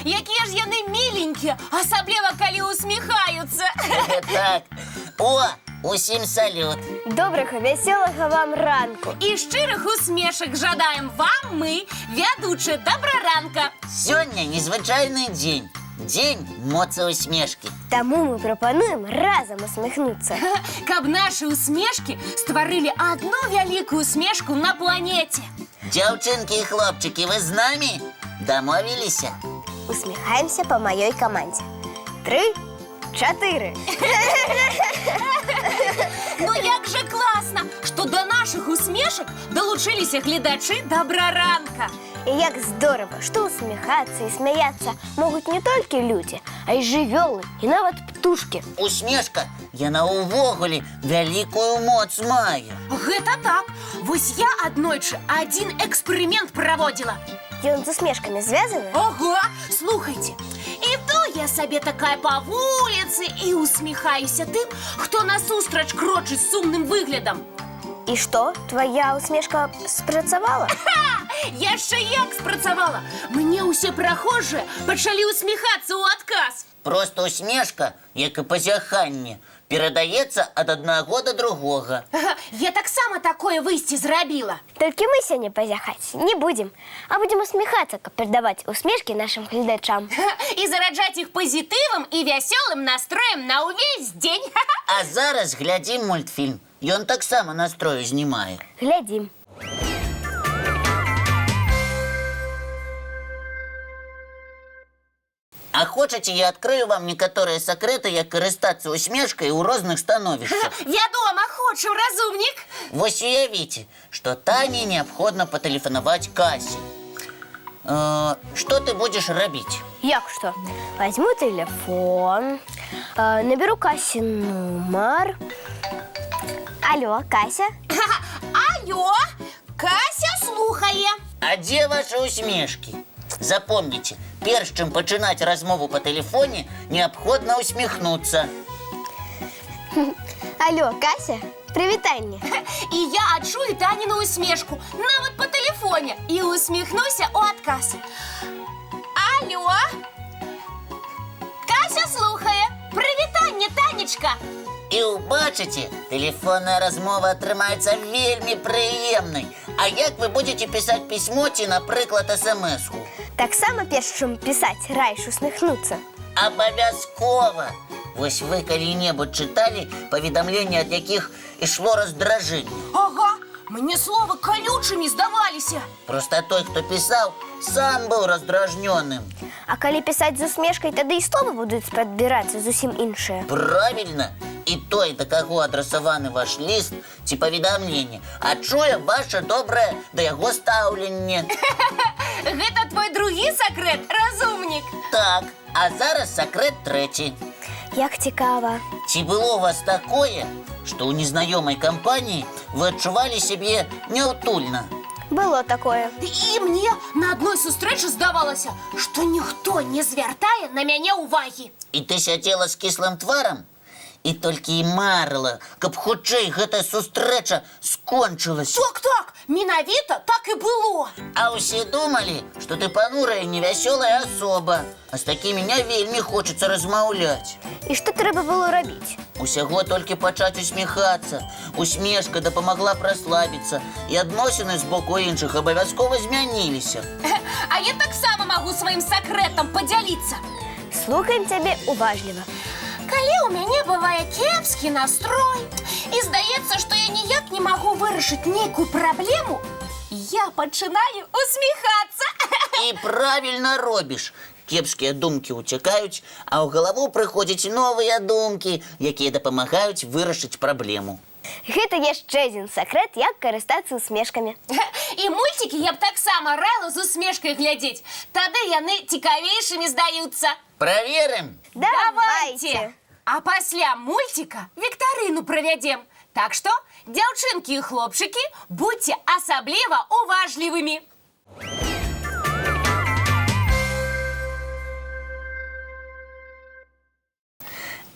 якія ж яны міленькія, асабліва калі усміхаюцца. Так. О, усім салют. Доброго, веселого вам ранку. І шчырых усмешак жадаем вам мы, вядучая Добраранка. Сёння незвычайны дзень. Дзень моцы усмешкі. Таму мы прапануем разам усміхнуцца. Каб нашы усмешкі стварылі адну вялікую усмешку на планеце. Дзяўчынкі і хлопчыкі, вы з намі? Дамовіліся? Усміхаемся по маёй камандзе. 3, 4. Ну як же класна, што да нашых усмешак далучыліся гледачы Добраранка. І як здорово, што усміхацца і смяяцца могуць не толькі людзі, а й жывёлы і нават птушкі. Усмешка, яна ўвогуле вялікую моц мае. Гэта так. Вось я аднойчы адзін эксперымент праводзіла. Ён з усмешкамі звязаны? Ого, слухайте. Іду я сабе такая па вуліцы і усміхаюся тым, хто насустрач крочыць з сумным выглядам. І што, твоя усмешка спрацавала? Яшчэ як спрацавала. Мне ўсе прахожыя пачалі усміхацца ў адказ. Просто усмешка, як і пазяханне, перадаецца ад аднаго да другога. Я таксама такое выйсце зрабіла. Толькі мы сёння пазяхаць не будзем, а будзем усміхацца, каб перадаваць усмешкі нашым гледачам. І зараджаць іх пазітывам і вясёлым настроем на ўвесь дзень. А зараз глядзім мультфільм. Ён таксама настрою знімае. Глядзім. А хочаце, я адкрыю вам некаторыя сакрэты, як карыстацца усмешкай у розных становішчах. Вядома, хочам, разумнік. Вось уявіце, што Тане неабходна патэлефанаваць Касі. Што ты будзеш рабіць? Як што? Возьму телефон, наберу Касі нумар. Алло, Кася? Алло, Кася слухае. А дзе вашы усмешкі? Запомніце, перш чым пачынаць размову па тэлефоне, неабходна усміхнуцца. Алло, Кася? Прывітанне. І я адчую Таніну усмешку, нават па тэлефоне, і усміхнуся ў адказ. Алло, Кася слухае. Прывітанне, Танечка. І ўбачыце, тэлефонная размова атрымаецца вельмі прыемнай. А як вы будзеце пісаць пісьмо ці, напрыклад, смс-ку? Таксама перш чым пісаць, раіш усміхнуцца. Абавязкова! Вось вы калі-небудзь чыталі паведамленні, ад якіх ішло раздражэнне? Ага, мне словы калючымі здаваліся. Проста той, хто пісаў, сам быў раздражнёным. А калі пісаць з усмешкай, тады і словы будуць падбірацца зусім іншыя. Правільна! І той, да каго адрасаваны ваш ліст ці паведамленне, адчуе ваша добрае да яго стаўленне. Гэта твой другі сакрэт, разумнік. Так, а зараз сакрэт трэці. Як цікава. Ці было у вас такое, што ў незнаёмай кампаніі вы адчувалі сябе няўтульна? Было такое. І мне на адной сустрэчы здавалася, што ніхто не звяртае на мяне ўвагі. І ты сядзела з кіслым тварам? І толькі і марыла, каб хутчэй гэтая сустрэча скончылася. Так, менавіта так і было. А ўсе думалі, што ты панурая невясёлая асоба, а з такімі не вельмі хочацца размаўляць. І што трэба было рабіць? Усяго толькі пачаць усміхацца. Усмешка дапамагла праслабіцца, і адносіны з боку іншых абавязкова змяніліся. А я таксама магу сваім сакрэтам падзяліцца. Слухаем цябе уважліва. Калі ў мяне бывае кепскі настрой і здаецца, што я ніяк не магу вырашыць нейкую праблему, я пачынаю усміхацца. І правільна робіш. Кепскія думкі ўцякаюць, а ў галаву прыходзяць новыя думкі, якія дапамагаюць вырашыць праблему. Гэта яшчэ адзін сакрэт, як карыстацца усмешкамі. І мульцікі я б таксама рала з усмешкай глядзець. Тады яны цікавейшымі здаюцца. Праверым? Давайте! А пасля мульціка віктарыну правядзем. Так што, дзяўчынкі і хлопчыкі, будьце асабліва уважлівымі.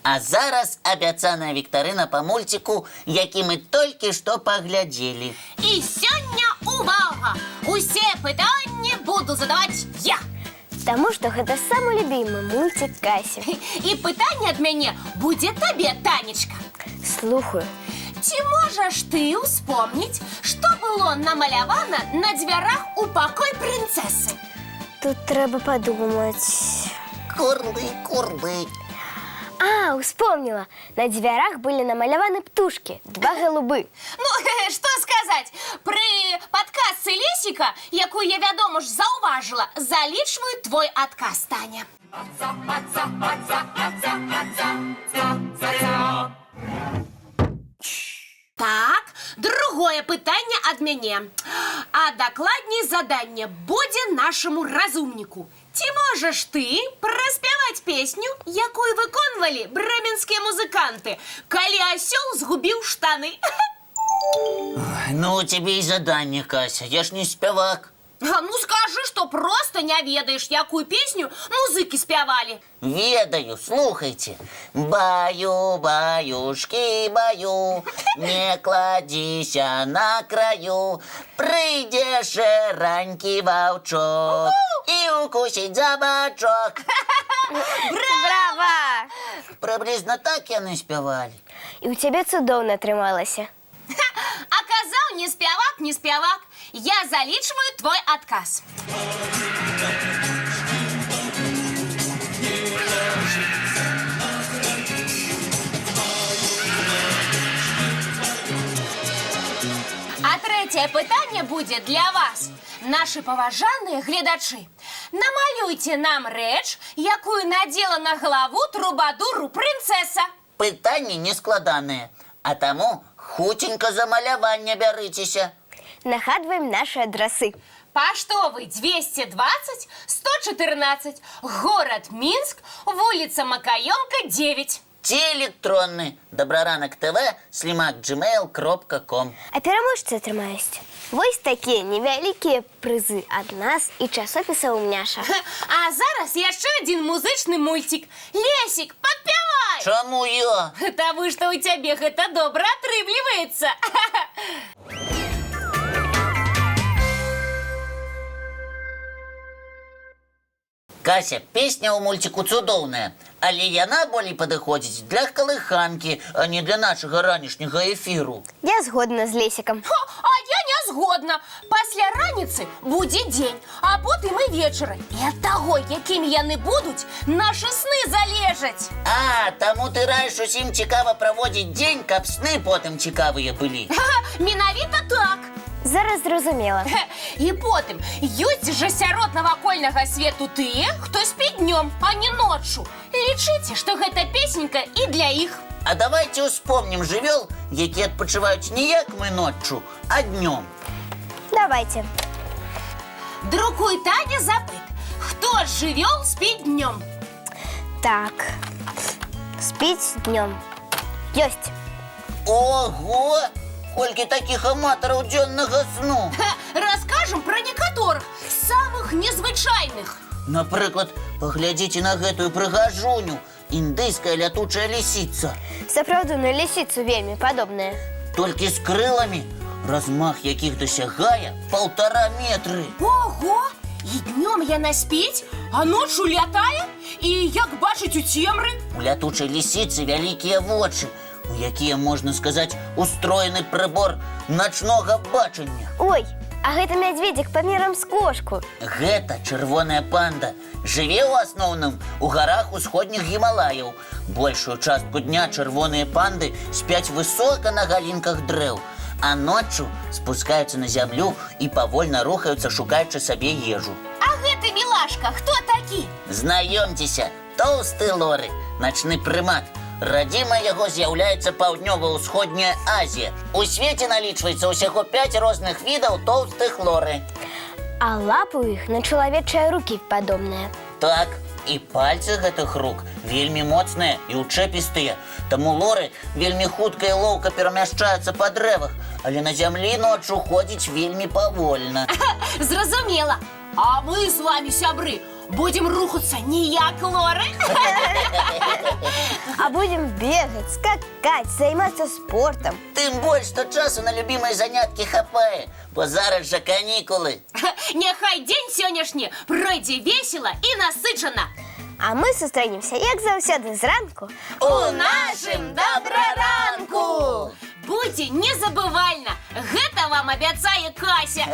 А зараз абяцаная віктарына па мульціку, які мы толькі што паглядзелі. І сёння увага! Усе пытанні буду задаваць я. Таму што гэта самы любімы мультик Касі. І пытанне ад мяне будзе табе, Танечка. Слухаю. Ці можаш ты ўспомніць, што было намалявана на дзвярах у пакой прынцэсы? Тут трэба падумаць. Курлы. А, успомнила. На дзвярах былі намаляваны птушкі, 2 галубы. Ну, што сказаць, пры падказцы Лесіка, якую я, вядома ж, заўважыла, залічваю твой адказ, Таня. Так, другое пытанне ад мяне. А дакладней заданне будзе нашаму разумніку. Ці можаш ты праспяваць песню, якую выконвалі брэменскія музыканты, калі асёл згубіў штаны? Ну, тебе и задание, Кася, я ж не спявак. Ну скажы, што проста не ведаеш, якую песню музыкі спявалі. Ведаю, слухайте. Баю, баюшки, баю, не кладися на краю. Прийдеш ранький вовчок і укусить за бочок. Браво! Приблизно так яны спявалі. І ў цябе цудоўна атрымалася. А казаў не спявак, не спявак. Я залічваю твой адказ. А трэцяе пытанне будзе для вас. Нашы паважаныя гледачы, намалюйте нам рэч, якую надзела на галаву трубадуру прынцэса. Пытанне нескладанае, а таму хутенька за маляванне бярыцеся. Нагадваем нашы адрасы. Паштовый 220 114, город Минск, вуліца Макаёнка, 9. Ці электронны добраранак ТВ @gmail.com. А пераможцы атрымаюць вось такія невялікія прызы ад нас і часопіса «Умняша». А зараз яшчэ адзін музычны мульцік. Лесік, падпявай! Чаму я? Таму што ў цябе гэта добра атрымліваецца. Кася, песня ў мульціку цудоўная, але яна болей падыходзіць для калыханкі, а не для нашага ранішняга эфіру. Я згодна з Лесікам. А я не згодна. Пасля раніцы будзе дзень, а потым і вечара. І ад таго, якімі яны будуць, нашы сны залежаць. А, таму ты раіш усім цікава праводзіць дзень, каб сны потым цікавыя былі. Менавіта так. Зараз зразумела. І потым, ёсць жа сярод навакольнага свету тыя, хто спіць днём, а не ноччу. Лічыце, што гэта песенька і для іх. А давайте успомнім жывёл, які адпачываюць не як мы ноччу, а днём. Давайте. Друкуй, Таня, запыт. Хто з жывёл спіць днём? Так. Спіць днём. Ёсць. Ого! Колькі такіх аматараў дзённага сну. Раскажам пра некаторых, самых незвычайных. Напрыклад, паглядзіце на гэтую прыгажуню. Індыйская лятучая лісіца. Сапраўды на лісіцу вельмі падобная. Толькі з крыламі, размах якіх дасягае 1,5 метры. Ого! І днём яна спіць, а ноччу лятае? І як бачыць у цемры? У лятучай лісіцы вялікія вочы, у якія, можна сказаць, устроены прыбор начнога бачання. Ой, а гэта мядзведзік памерам з кошку. Гэта чырвоная панда. Жыве ў асноўным у гарах усходніх Гімалаяў. Большую частку дня чырвоныя панды спяць высока на галінках дрэў, а ноччу спускаюцца на зямлю і павольна рухаюцца, шукаючы сабе ежу. А гэты мілашка, хто такі? Знаёмцеся, тоўсты лоры, начны прымат. Радзіма яго з'яўляецца паўднёва-ўсходняя Азія. У свеце налічваецца ўсяго 5 розных відаў тоўстых лоры. А лапы ў іх на чалавечыя рукі падобныя. Так, і пальцы гэтых рук вельмі моцныя і ўчэпістыя. Таму лоры вельмі хутка і лоўка перамяшчаюцца па дрэвах, але на зямлі ноччу ходзіць вельмі павольна. Зразумела. А мы з вами, сябры, будем рухацца не як лоры. А А будем бегать, скакать, заниматься спортом. Тим більше, що часу на любимі занятки хапає, бо зараз же канікули. Нехай день сьогоднішній пройде весело і насичено. А ми зустрінемося, як завжди, зранку. У нашим доброранку! Будьте незабывально! Гэта вам обяцае Кася!